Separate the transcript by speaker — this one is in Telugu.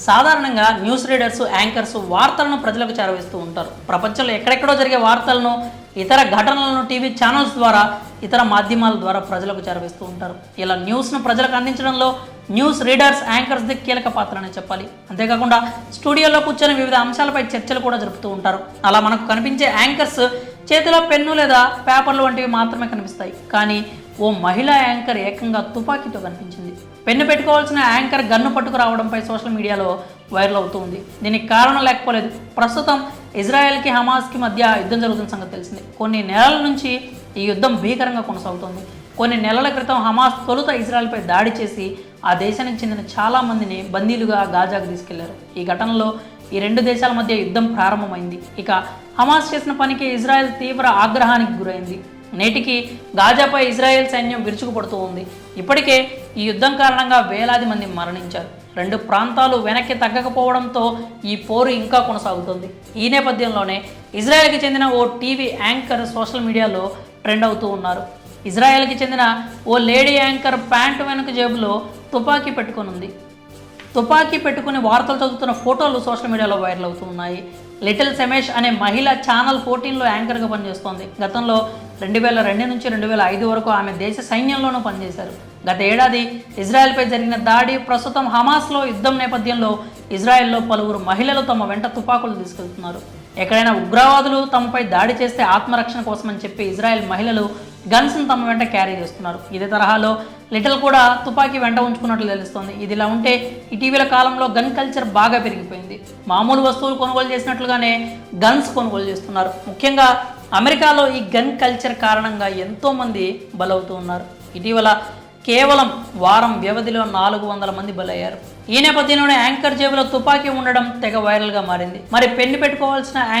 Speaker 1: సాధారణంగా న్యూస్ రీడర్స్, యాంకర్స్ వార్తలను ప్రజలకు చేరవేస్తూ ఉంటారు. ప్రపంచంలో ఎక్కడెక్కడో జరిగే వార్తలను, ఇతర ఘటనలను టీవీ ఛానల్స్ ద్వారా, ఇతర మాధ్యమాల ద్వారా ప్రజలకు చేరవేస్తూ ఉంటారు. ఇలా న్యూస్ను ప్రజలకు అందించడంలో న్యూస్ రీడర్స్, యాంకర్స్ది కీలక పాత్రనే చెప్పాలి. అంతేకాకుండా స్టూడియోలో కూర్చొని వివిధ అంశాలపై చర్చలు కూడా జరుపుతూ ఉంటారు. అలా మనకు కనిపించే యాంకర్స్ చేతిలో పెన్ను లేదా పేపర్లు వంటివి మాత్రమే కనిపిస్తాయి. కానీ ఓ మహిళా యాంకర్ ఏకంగా తుపాకీతో కనిపించింది. పెన్ను పెట్టుకోవాల్సిన యాంకర్ గన్ను పట్టుకురావడంపై సోషల్ మీడియాలో వైరల్ అవుతూ ఉంది. దీనికి కారణం లేకపోలేదు. ప్రస్తుతం ఇజ్రాయెల్కి, హమాస్కి మధ్య యుద్ధం జరుగుతున్న సంగతి తెలిసింది. కొన్ని నెలల నుంచి ఈ యుద్ధం భీకరంగా కొనసాగుతోంది. కొన్ని నెలల క్రితం హమాస్ తొలుత ఇజ్రాయెల్పై దాడి చేసి ఆ దేశానికి చెందిన చాలామందిని బందీలుగా గాజాకు తీసుకెళ్లారు. ఈ ఘటనలో ఈ రెండు దేశాల మధ్య యుద్ధం ప్రారంభమైంది. ఇక హమాస్ చేసిన పనికి ఇజ్రాయెల్ తీవ్ర ఆగ్రహానికి గురైంది. నేటికి గాజాపై ఇజ్రాయెల్ సైన్యం విరుచుకుపడుతూ ఉంది. ఇప్పటికే ఈ యుద్ధం కారణంగా వేలాది మంది మరణించారు. రెండు ప్రాంతాలు వెనక్కి తగ్గకపోవడంతో ఈ పోరు ఇంకా కొనసాగుతుంది. ఈ నేపథ్యంలోనే ఇజ్రాయెల్కి చెందిన ఓ టీవీ యాంకర్ సోషల్ మీడియాలో ట్రెండ్ అవుతూ ఉన్నారు. ఇజ్రాయెల్కి చెందిన ఓ లేడీ యాంకర్ ప్యాంటు వెనుక జేబులో తుపాకీ పెట్టుకుని తుపాకీ పెట్టుకుని వార్తలు చదువుతున్న ఫోటోలు సోషల్ మీడియాలో వైరల్ అవుతూ ఉన్నాయి. లిటిల్ సెమేష్ అనే మహిళ ఛానల్ 14లో యాంకర్గా పనిచేస్తోంది. గతంలో 2002 నుంచి 2005 వరకు ఆమె దేశ సైన్యంలోనూ పనిచేశారు. గత ఏడాది ఇజ్రాయెల్పై జరిగిన దాడి, ప్రస్తుతం హమాస్లో యుద్ధం నేపథ్యంలో ఇజ్రాయెల్లో పలువురు మహిళలు తమ వెంట తుపాకులు తీసుకెళ్తున్నారు. ఎక్కడైనా ఉగ్రవాదులు తమపై దాడి చేస్తే ఆత్మరక్షణ కోసమని చెప్పి ఇజ్రాయెల్ మహిళలు గన్స్ను తమ వెంట క్యారీ చేస్తున్నారు. ఇదే తరహాలో లిటిల్ కూడా తుపాకీ వెంట ఉంచుకున్నట్లు తెలుస్తోంది. ఇదిలా ఉంటే ఇటీవల కాలంలో గన్ కల్చర్ బాగా పెరిగిపోయింది. మామూలు వస్తువులు కొనుగోలు చేసినట్లుగానే గన్స్ కొనుగోలు చేస్తున్నారు. ముఖ్యంగా అమెరికాలో ఈ గన్ కల్చర్ కారణంగా ఎంతోమంది బలవుతూ ఉన్నారు. ఇటీవల కేవలం వారం వ్యవధిలో 400 మంది బలయ్యారు. ఈ నేపథ్యంలోనే యాంకర్ జేబులో తుపాకీ ఉండడం తెగ వైరల్గా మారింది. మరి పెన్ను పెట్టుకోవాల్సిన